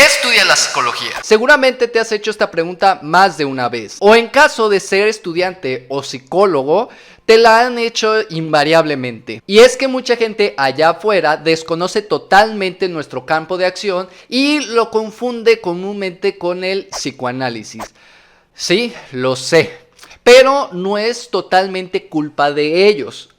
estudia la psicología? Seguramente te has hecho esta pregunta más de una vez. O en caso de ser estudiante o psicólogo, te la han hecho invariablemente. Y es que mucha gente allá afuera desconoce totalmente nuestro campo de acción y lo confunde comúnmente con el psicoanálisis. Sí, lo sé, pero no es totalmente culpa de ellos.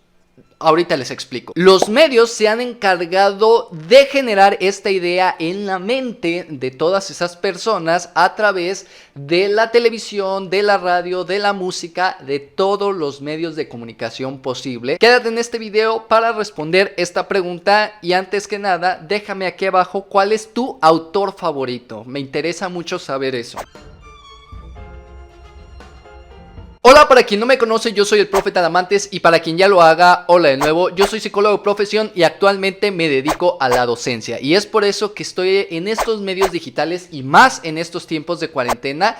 Ahorita les explico. Los medios se han encargado de generar esta idea en la mente de todas esas personas a través de la televisión, de la radio, de la música, de todos los medios de comunicación posible. Quédate en este video para responder esta pregunta y antes que nada, déjame aquí abajo cuál es tu autor favorito. Me interesa mucho saber eso. Hola, para quien no me conoce, yo soy el Profe Talamantes y para quien ya lo haga, hola de nuevo. Yo soy psicólogo de profesión y actualmente me dedico a la docencia y es por eso que estoy en estos medios digitales y más en estos tiempos de cuarentena,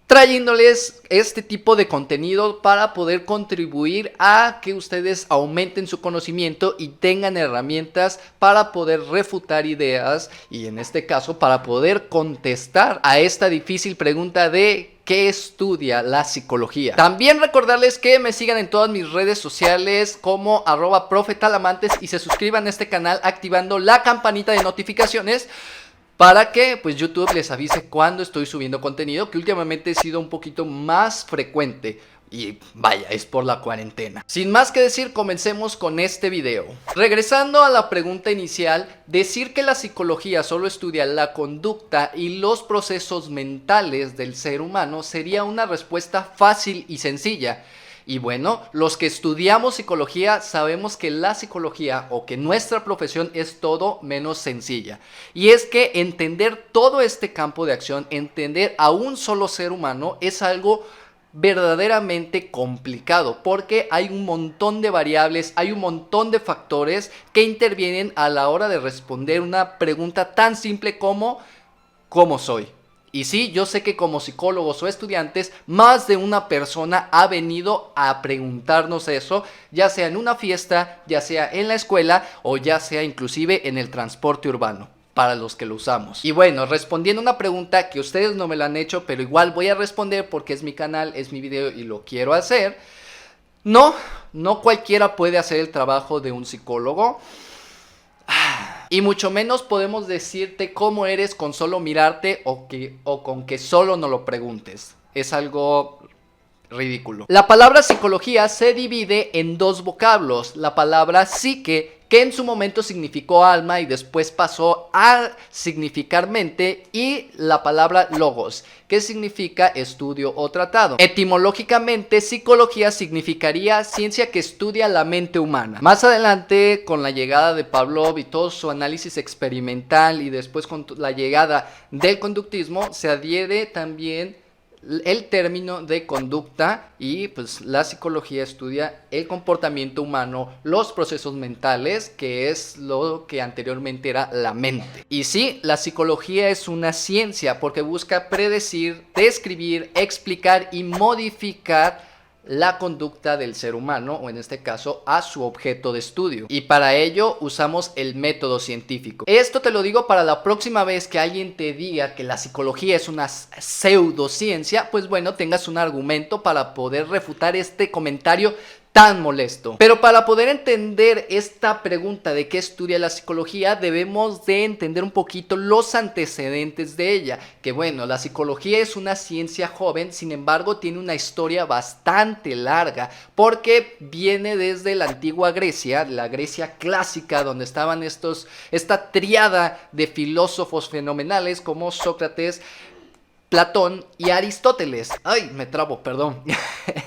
trayéndoles este tipo de contenido para poder contribuir a que ustedes aumenten su conocimiento y tengan herramientas para poder refutar ideas y en este caso para poder contestar a esta difícil pregunta de ¿qué estudia la psicología? También recordarles que me sigan en todas mis redes sociales como @profetalamantes y se suscriban a este canal activando la campanita de notificaciones para que pues YouTube les avise cuando estoy subiendo contenido, que últimamente he sido un poquito más frecuente. Y vaya, es por la cuarentena. Sin más que decir, comencemos con este video. Regresando a la pregunta inicial, decir que la psicología solo estudia la conducta y los procesos mentales del ser humano sería una respuesta fácil y sencilla. Y bueno, los que estudiamos psicología sabemos que la psicología o que nuestra profesión es todo menos sencilla. Y es que entender todo este campo de acción, entender a un solo ser humano es algo verdaderamente complicado porque hay un montón de variables, hay un montón de factores que intervienen a la hora de responder una pregunta tan simple como ¿cómo soy? Y sí, yo sé que como psicólogos o estudiantes, más de una persona ha venido a preguntarnos eso, ya sea en una fiesta, ya sea en la escuela o ya sea inclusive en el transporte urbano, para los que lo usamos. Y bueno, respondiendo una pregunta que ustedes no me la han hecho, pero igual voy a responder porque es mi canal, es mi video y lo quiero hacer. No cualquiera puede hacer el trabajo de un psicólogo. Y mucho menos podemos decirte cómo eres con solo mirarte o con que solo no lo preguntes. Es algo ridículo. La palabra psicología se divide en dos vocablos. La palabra psique, que en su momento significó alma y después pasó a significar mente, y la palabra logos, que significa estudio o tratado. Etimológicamente, psicología significaría ciencia que estudia la mente humana. Más adelante, con la llegada de Pavlov y todo su análisis experimental y después con la llegada del conductismo, se adhiere también el término de conducta y pues la psicología estudia el comportamiento humano, los procesos mentales, que es lo que anteriormente era la mente. Y sí, la psicología es una ciencia porque busca predecir, describir, explicar y modificar la conducta del ser humano, o en este caso a su objeto de estudio, y para ello usamos el método científico. Esto te lo digo para la próxima vez que alguien te diga que la psicología es una pseudociencia, pues bueno, tengas un argumento para poder refutar este comentario tan molesto. Pero para poder entender esta pregunta de qué estudia la psicología, debemos de entender un poquito los antecedentes de ella. Que bueno, la psicología es una ciencia joven, sin embargo tiene una historia bastante larga, porque viene desde la antigua Grecia, la Grecia clásica, donde estaban esta tríada de filósofos fenomenales como Sócrates, Platón y Aristóteles. Ay, me trabo, perdón.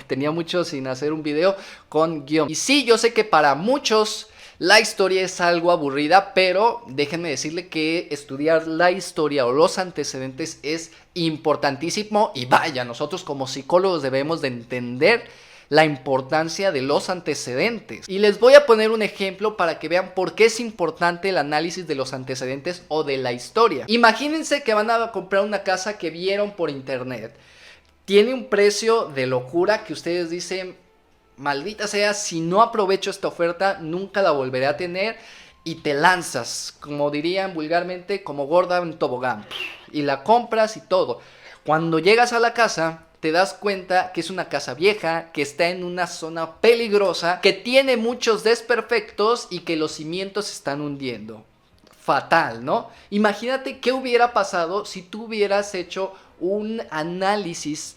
Tenía mucho sin hacer un video con guión. Y sí, yo sé que para muchos la historia es algo aburrida, pero déjenme decirle que estudiar la historia o los antecedentes es importantísimo. Y vaya, nosotros como psicólogos debemos de entender la importancia de los antecedentes. Y les voy a poner un ejemplo para que vean por qué es importante el análisis de los antecedentes o de la historia. Imagínense que van a comprar una casa que vieron por internet. Tiene un precio de locura que ustedes dicen, maldita sea, si no aprovecho esta oferta, nunca la volveré a tener. Y te lanzas, como dirían vulgarmente, como gorda en tobogán. y la compras y todo. Cuando llegas a la casa, te das cuenta que es una casa vieja, que está en una zona peligrosa, que tiene muchos desperfectos y que los cimientos se están hundiendo. Fatal, ¿no? Imagínate qué hubiera pasado si tú hubieras hecho un análisis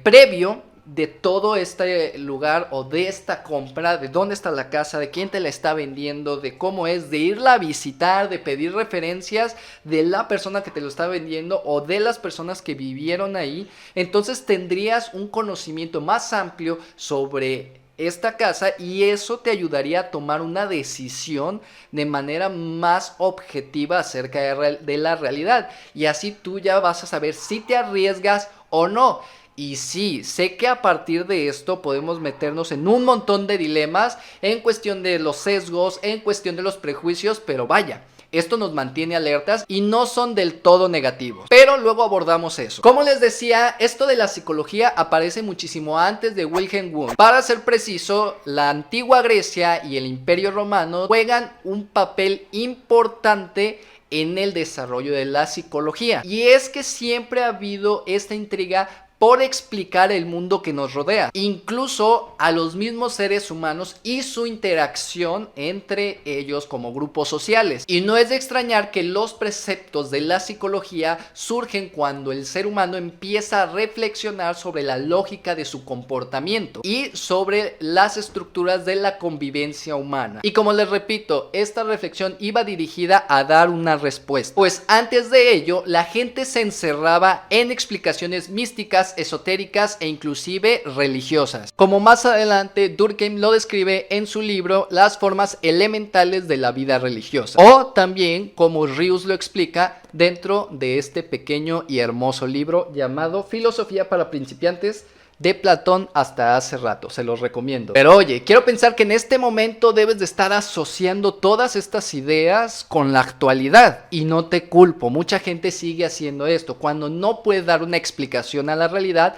previo de todo este lugar o de esta compra, de dónde está la casa, de quién te la está vendiendo, de cómo es, de irla a visitar, de pedir referencias de la persona que te lo está vendiendo o de las personas que vivieron ahí. Entonces tendrías un conocimiento más amplio sobre esta casa y eso te ayudaría a tomar una decisión de manera más objetiva acerca de la realidad, y así tú ya vas a saber si te arriesgas o no. Y sí, sé que a partir de esto podemos meternos en un montón de dilemas en cuestión de los sesgos, en cuestión de los prejuicios, pero vaya, esto nos mantiene alertas y no son del todo negativos. Pero luego abordamos eso. Como les decía, esto de la psicología aparece muchísimo antes de Wilhelm Wundt. Para ser preciso, la antigua Grecia y el Imperio Romano juegan un papel importante en el desarrollo de la psicología. Y es que siempre ha habido esta intriga por explicar el mundo que nos rodea, incluso a los mismos seres humanos y su interacción entre ellos como grupos sociales. Y no es de extrañar que los preceptos de la psicología surgen cuando el ser humano empieza a reflexionar sobre la lógica de su comportamiento y sobre las estructuras de la convivencia humana. Y como les repito, esta reflexión iba dirigida a dar una respuesta, pues antes de ello la gente se encerraba en explicaciones místicas, esotéricas e inclusive religiosas, como más adelante Durkheim lo describe en su libro Las formas elementales de la vida religiosa, o también como Ríos lo explica dentro de este pequeño y hermoso libro llamado Filosofía para principiantes, de Platón hasta hace rato, se los recomiendo. Pero oye, quiero pensar que en este momento debes de estar asociando todas estas ideas con la actualidad, y no te culpo, mucha gente sigue haciendo esto. Cuando no puede dar una explicación a la realidad,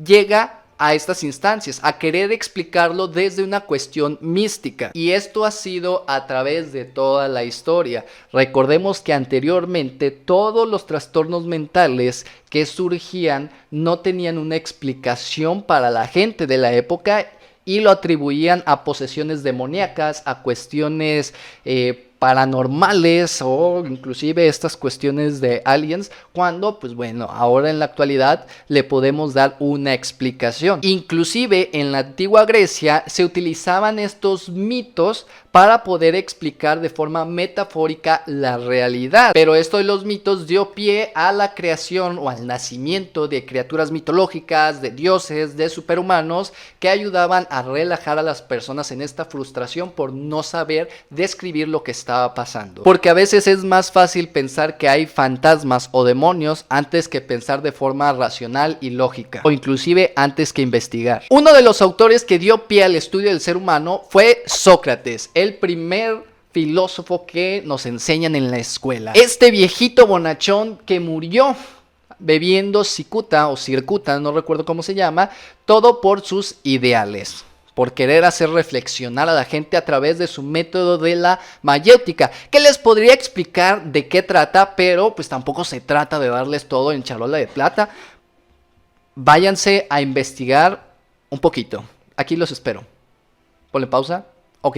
llega a estas instancias, a querer explicarlo desde una cuestión mística. Y esto ha sido a través de toda la historia. Recordemos que anteriormente todos los trastornos mentales que surgían no tenían una explicación para la gente de la época y lo atribuían a posesiones demoníacas, a cuestiones paranormales o inclusive estas cuestiones de aliens, cuando pues bueno, ahora en la actualidad le podemos dar una explicación. Inclusive en la antigua Grecia se utilizaban estos mitos para poder explicar de forma metafórica la realidad, pero esto de los mitos dio pie a la creación o al nacimiento de criaturas mitológicas, de dioses, de superhumanos que ayudaban a relajar a las personas en esta frustración por no saber describir lo que estaba pasando. Porque a veces es más fácil pensar que hay fantasmas o demonios antes que pensar de forma racional y lógica, o inclusive antes que investigar. Uno de los autores que dio pie al estudio del ser humano fue Sócrates, el primer filósofo que nos enseñan en la escuela. Este viejito bonachón que murió bebiendo cicuta o circuta, no recuerdo cómo se llama, todo por sus ideales, por querer hacer reflexionar a la gente a través de su método de la mayéutica, que les podría explicar de qué trata, pero pues tampoco se trata de darles todo en charola de plata. Váyanse a investigar un poquito. Aquí los espero. Ponle pausa. Ok,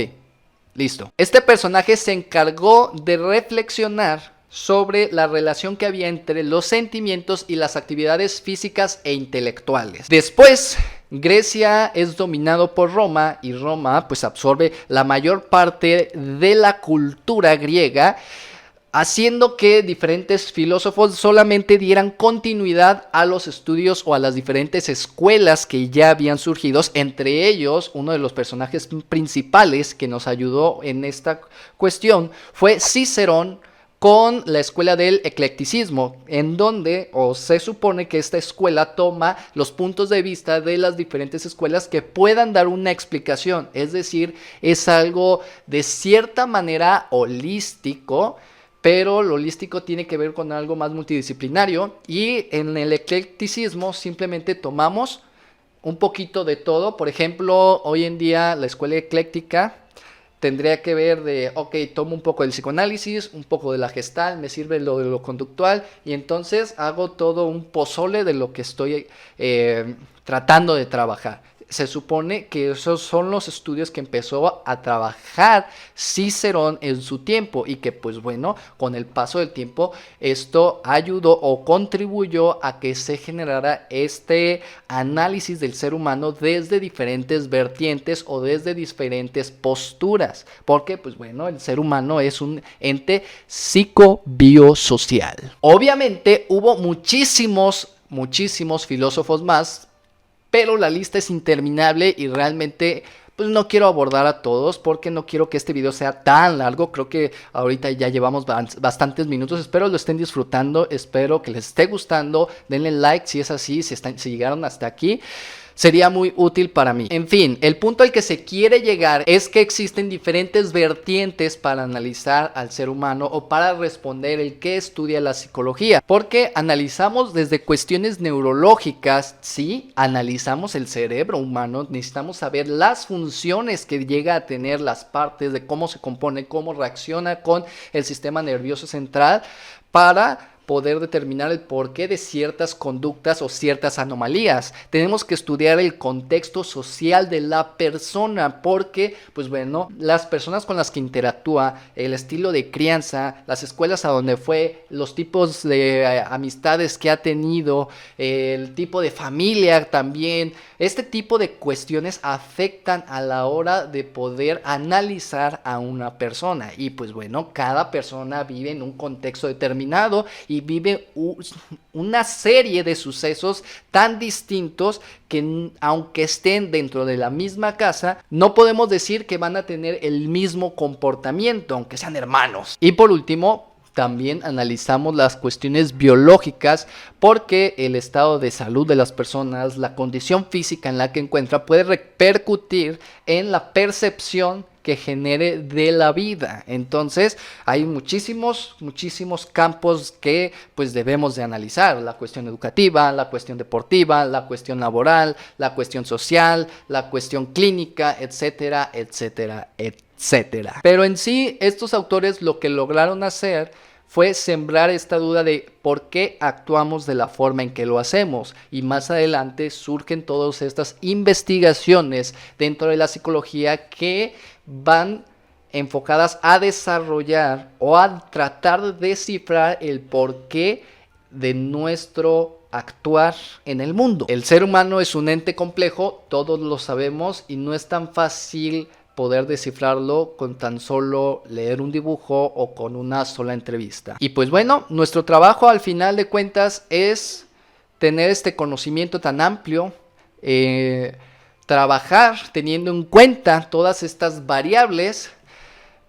listo. Este personaje se encargó de reflexionar sobre la relación que había entre los sentimientos y las actividades físicas e intelectuales. Después, Grecia es dominado por Roma y Roma pues absorbe la mayor parte de la cultura griega, haciendo que diferentes filósofos solamente dieran continuidad a los estudios o a las diferentes escuelas que ya habían surgido. Entre ellos, uno de los personajes principales que nos ayudó en esta cuestión fue Cicerón, con la escuela del eclecticismo, en donde se supone que esta escuela toma los puntos de vista de las diferentes escuelas que puedan dar una explicación. Es decir, es algo de cierta manera holístico, pero lo holístico tiene que ver con algo más multidisciplinario, y en el eclecticismo simplemente tomamos un poquito de todo. Por ejemplo, hoy en día la escuela ecléctica tendría que ver de, ok, tomo un poco del psicoanálisis, un poco de la Gestalt, me sirve lo de lo conductual y entonces hago todo un pozole de lo que estoy tratando de trabajar. Se supone que esos son los estudios que empezó a trabajar Cicerón en su tiempo y que pues bueno, con el paso del tiempo esto ayudó o contribuyó a que se generara este análisis del ser humano desde diferentes vertientes o desde diferentes posturas, porque pues bueno, el ser humano es un ente psicobiosocial. Obviamente hubo muchísimos filósofos más, pero la lista es interminable y realmente pues no quiero abordar a todos porque no quiero que este video sea tan largo. Creo que ahorita ya llevamos bastantes minutos. Espero lo estén disfrutando, espero que les esté gustando. Denle like si es así, si llegaron hasta aquí. Sería muy útil para mí. En fin, el punto al que se quiere llegar es que existen diferentes vertientes para analizar al ser humano o para responder el que estudia la psicología. Porque analizamos desde cuestiones neurológicas, sí, analizamos el cerebro humano, necesitamos saber las funciones que llega a tener las partes, de cómo se compone, cómo reacciona con el sistema nervioso central para poder determinar el porqué de ciertas conductas o ciertas anomalías. Tenemos que estudiar el contexto social de la persona porque, pues bueno, las personas con las que interactúa, el estilo de crianza, las escuelas a donde fue, los tipos de amistades que ha tenido, el tipo de familia también, este tipo de cuestiones afectan a la hora de poder analizar a una persona. Y pues bueno, cada persona vive en un contexto determinado y vive una serie de sucesos tan distintos que aunque estén dentro de la misma casa, no podemos decir que van a tener el mismo comportamiento, aunque sean hermanos. Y por último, también analizamos las cuestiones biológicas porque el estado de salud de las personas, la condición física en la que encuentra puede repercutir en la percepción que genere de la vida. Entonces hay muchísimos campos que pues debemos de analizar: la cuestión educativa, la cuestión deportiva, la cuestión laboral, la cuestión social, la cuestión clínica, etcétera, etcétera, etcétera. Pero en sí estos autores lo que lograron hacer fue sembrar esta duda de por qué actuamos de la forma en que lo hacemos, y más adelante surgen todas estas investigaciones dentro de la psicología que van enfocadas a desarrollar o a tratar de descifrar el porqué de nuestro actuar en el mundo. El ser humano es un ente complejo, todos lo sabemos, y no es tan fácil poder descifrarlo con tan solo leer un dibujo o con una sola entrevista. Y pues bueno, nuestro trabajo al final de cuentas es tener este conocimiento tan amplio, trabajar teniendo en cuenta todas estas variables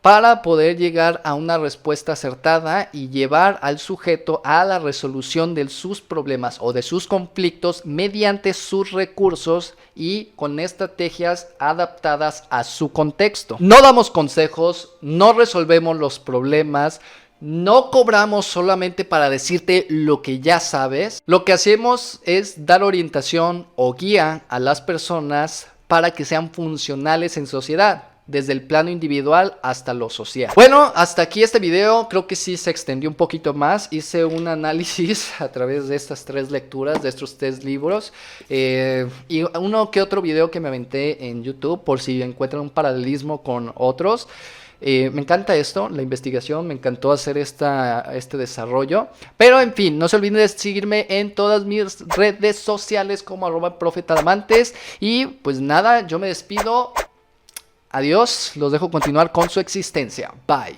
para poder llegar a una respuesta acertada y llevar al sujeto a la resolución de sus problemas o de sus conflictos mediante sus recursos y con estrategias adaptadas a su contexto. No damos consejos, no resolvemos los problemas, no cobramos solamente para decirte lo que ya sabes. Lo que hacemos es dar orientación o guía a las personas para que sean funcionales en sociedad, desde el plano individual hasta lo social. Bueno, hasta aquí este video. Creo que sí se extendió un poquito más. Hice un análisis a través de estas 3 lecturas, de estos 3 libros, y uno que otro video que me aventé en YouTube por si encuentran un paralelismo con otros. Me encanta esto, la investigación, me encantó hacer este desarrollo. Pero en fin, no se olviden de seguirme en todas mis redes sociales como @profetadamantes. Y pues nada, yo me despido. Adiós, los dejo continuar con su existencia. Bye.